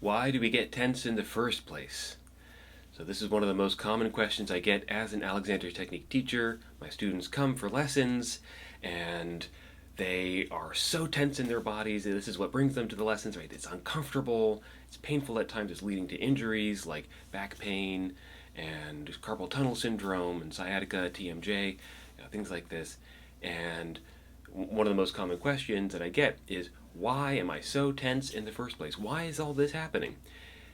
Why do we get tense in the first place? So this is one of the most common questions I get as an Alexander Technique teacher. My students come for lessons and they are so tense in their bodies. This is what brings them to the lessons, right? It's uncomfortable, it's painful at times, it's leading to injuries like back pain and carpal tunnel syndrome and sciatica, TMJ, things like this. And one of the most common questions that I get is, why am I so tense in the first place? Why is all this happening?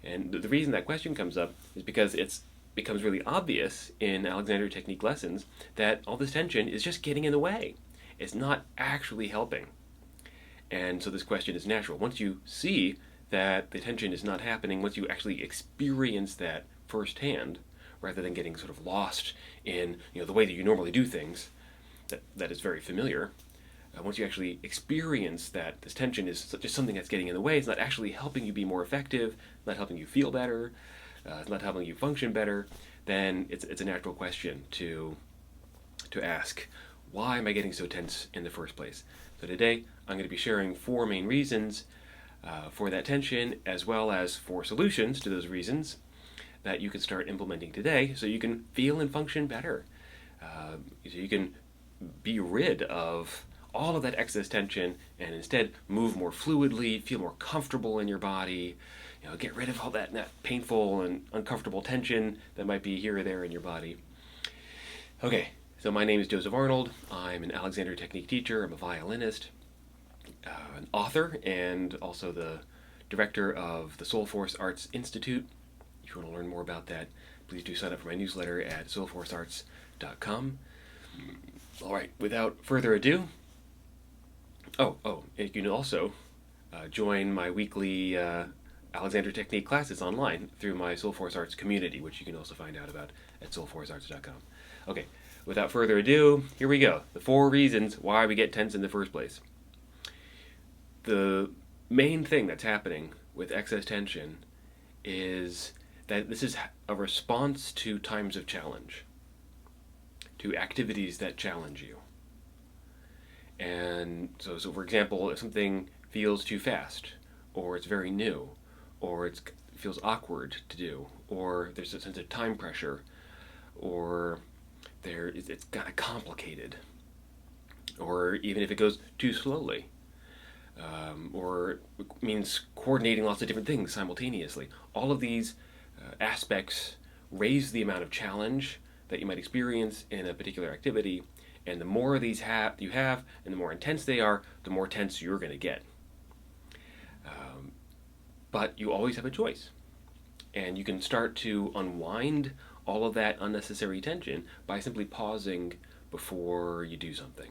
And the reason that question comes up is because it becomes really obvious in Alexander Technique lessons that all this tension is just getting in the way. It's not actually helping. And so this question is natural. Once you see that the tension is not happening, once you actually experience that firsthand, rather than getting sort of lost in the way that you normally do things, that is very familiar. Once you actually experience that this tension is just something that's getting in the way, it's not actually helping you be more effective, not helping you feel better, it's not helping you function better, then it's a natural question to ask, why am I getting so tense in the first place? So today I'm going to be sharing 4 main reasons for that tension, as well as 4 solutions to those reasons that you can start implementing today so you can feel and function better. So you can be rid of all of that excess tension and instead move more fluidly, feel more comfortable in your body, get rid of all that painful and uncomfortable tension that might be here or there in your body. Okay, so my name is Joseph Arnold. I'm an Alexander Technique teacher. I'm a violinist, an author, and also the director of the Soul Force Arts Institute. If you want to learn more about that, please do sign up for my newsletter at soulforcearts.com. All right, without further ado, you can also join my weekly Alexander Technique classes online through my Soul Force Arts community, which you can also find out about at soulforcearts.com. Okay, without further ado, here we go. The 4 reasons why we get tense in the first place. The main thing that's happening with excess tension is that this is a response to times of challenge, to activities that challenge you. And so for example, if something feels too fast, or it's very new, or it feels awkward to do, or there's a sense of time pressure, or it's kind of complicated, or even if it goes too slowly, or it means coordinating lots of different things simultaneously. All of these aspects raise the amount of challenge that you might experience in a particular activity, and the more of these you have, and the more intense they are, the more tense you're going to get. But you always have a choice, and you can start to unwind all of that unnecessary tension by simply pausing before you do something.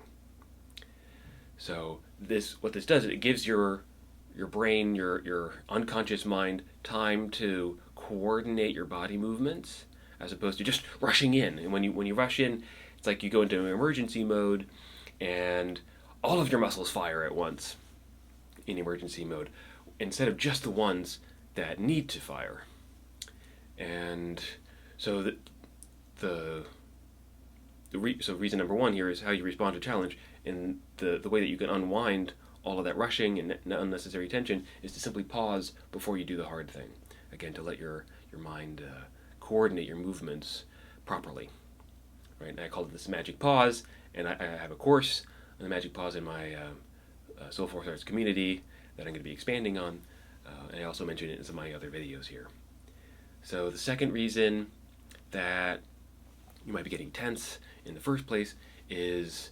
So what this does is it gives your brain, your unconscious mind, time to coordinate your body movements, as opposed to just rushing in. And when you rush in, it's like you go into an emergency mode and all of your muscles fire at once in emergency mode, instead of just the ones that need to fire. And so so reason number 1 here is how you respond to challenge, and the way that you can unwind all of that rushing and unnecessary tension is to simply pause before you do the hard thing. Again, to let your mind coordinate your movements properly. Right? And I call it this magic pause, and I have a course on the magic pause in my Soul Force Arts community that I'm going to be expanding on, and I also mention it in some of my other videos here. So the second reason that you might be getting tense in the first place is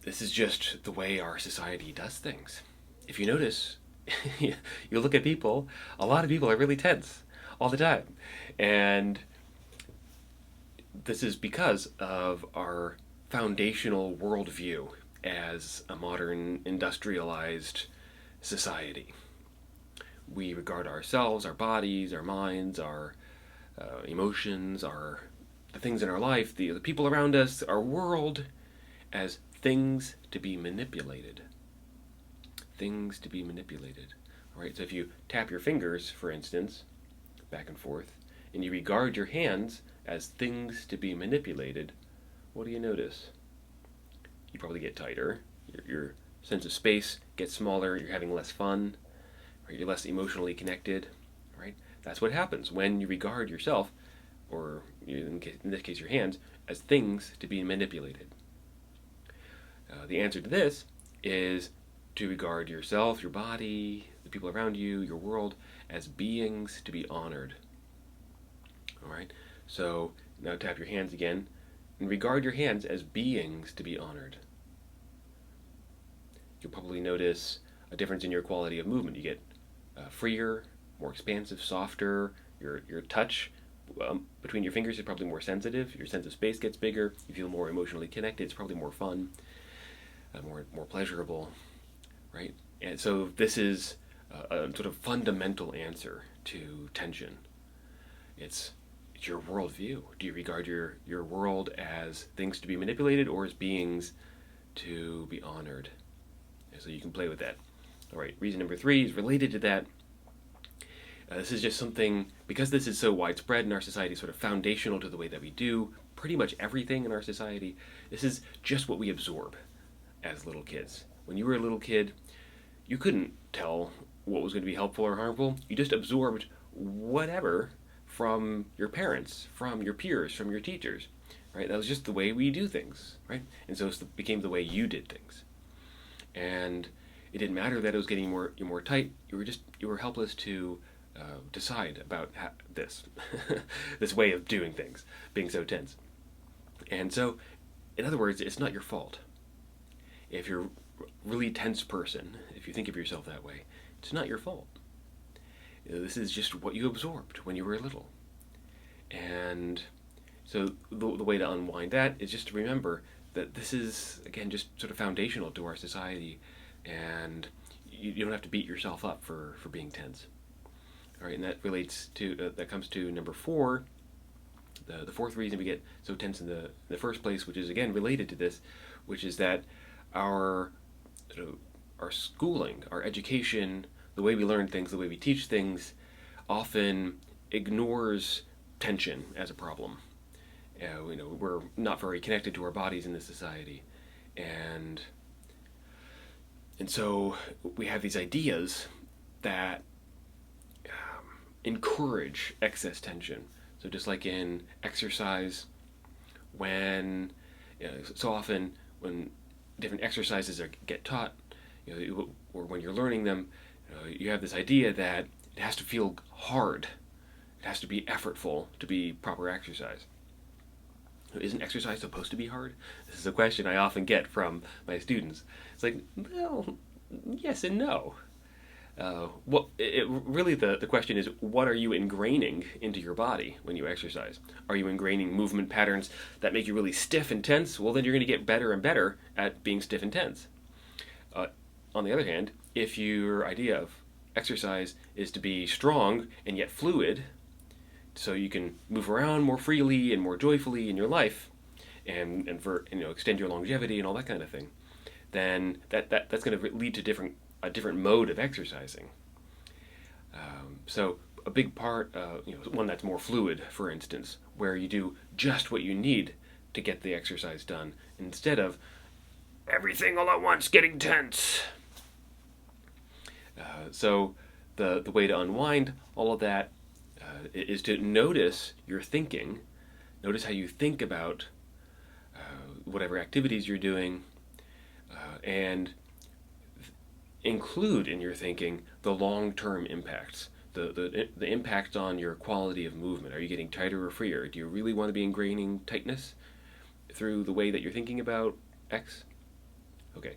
this is just the way our society does things. If you notice, you look at people, a lot of people are really tense all the time. And this is because of our foundational worldview as a modern industrialized society. We regard ourselves, our bodies, our minds, our emotions, the things in our life, the people around us, our world, as things to be manipulated. Things to be manipulated. All right, so if you tap your fingers, for instance, back and forth, and you regard your hands as things to be manipulated, what do you notice? You probably get tighter. Your sense of space gets smaller. You're having less fun. right? You're less emotionally connected, right? That's what happens when you regard yourself, or in this case your hands, as things to be manipulated. The answer to this is to regard yourself, your body, the people around you, your world, as beings to be honored. All right? So now tap your hands again and regard your hands as beings to be honored. You'll probably notice a difference in your quality of movement. You get freer, more expansive, softer. Your touch between your fingers is probably more sensitive. Your sense of space gets bigger. You feel more emotionally connected. It's probably more fun, more pleasurable, right? And so this is a sort of fundamental answer to tension. It's your worldview. Do you regard your world as things to be manipulated or as beings to be honored? And so you can play with that. All right, reason number 3 is related to that. This is just something, because this is so widespread in our society, sort of foundational to the way that we do pretty much everything in our society. This is just what we absorb as little kids. When you were a little kid, you couldn't tell what was going to be helpful or harmful. You just absorbed whatever from your parents, from your peers, from your teachers, right? That was just the way we do things, right? And so it became the way you did things. And it didn't matter that it was getting more tight. You were helpless to decide about this this way of doing things, being so tense. And so, in other words, it's not your fault. If you're a really tense person, if you think of yourself that way, it's not your fault. This is just what you absorbed when you were little. And so the way to unwind that is just to remember that this is, again, just sort of foundational to our society, and you don't have to beat yourself up for being tense. All right, and that relates to, that comes to number 4, the fourth reason we get so tense in the first place, which is, again, related to this, which is that our schooling, our education, the way we learn things, the way we teach things, often ignores tension as a problem. We're not very connected to our bodies in this society, and so we have these ideas that encourage excess tension. So just like in exercise, when so often when different exercises get taught, or when you're learning them, you have this idea that it has to feel hard, it has to be effortful to be proper exercise. Isn't exercise supposed to be hard? This is a question I often get from my students. It's like, well, yes and no. Really the question is, what are you ingraining into your body when you exercise? Are you ingraining movement patterns that make you really stiff and tense? Well, then you're going to get better and better at being stiff and tense. On the other hand, if your idea of exercise is to be strong and yet fluid, so you can move around more freely and more joyfully in your life, and for extend your longevity and all that kind of thing, then that's going to lead to a different mode of exercising. So a big part, one that's more fluid, for instance, where you do just what you need to get the exercise done, instead of everything all at once getting tense. So the way to unwind all of that is to notice your thinking, notice how you think about whatever activities you're doing, and include in your thinking the long-term impacts, the impacts on your quality of movement. Are you getting tighter or freer? Do you really want to be ingraining tightness through the way that you're thinking about X? Okay.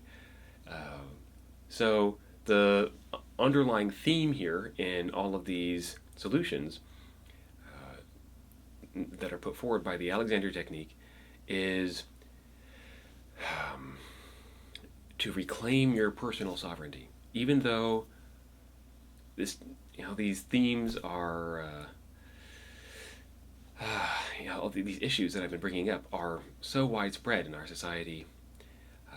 So the underlying theme here in all of these solutions that are put forward by the Alexander technique is to reclaim your personal sovereignty. Even though these themes are, all these issues that I've been bringing up are so widespread in our society,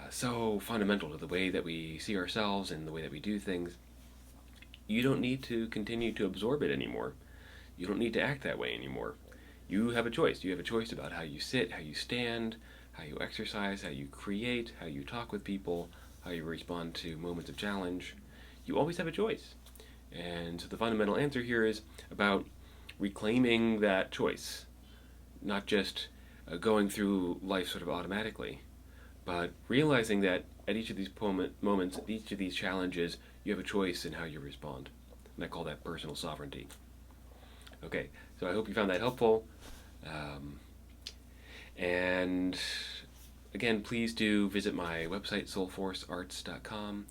so fundamental to the way that we see ourselves and the way that we do things, you don't need to continue to absorb it anymore. You don't need to act that way anymore. You have a choice. You have a choice about how you sit, how you stand, how you exercise, how you create, how you talk with people, how you respond to moments of challenge. You always have a choice. And so the fundamental answer here is about reclaiming that choice, not just going through life sort of automatically, but realizing that at each of these moments, at each of these challenges, you have a choice in how you respond. And I call that personal sovereignty. Okay, so I hope you found that helpful. And again, please do visit my website, soulforcearts.com.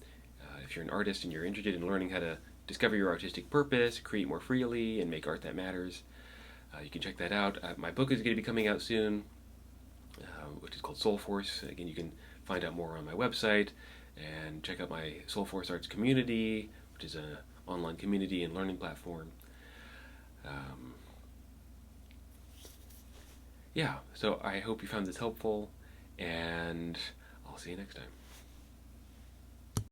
If you're an artist and you're interested in learning how to discover your artistic purpose, create more freely, and make art that matters, you can check that out. My book is going to be coming out soon, which is called Soul Force. Again, you can find out more on my website and check out my Soul Force Arts community, which is an online community and learning platform. Yeah, so I hope you found this helpful, and I'll see you next time.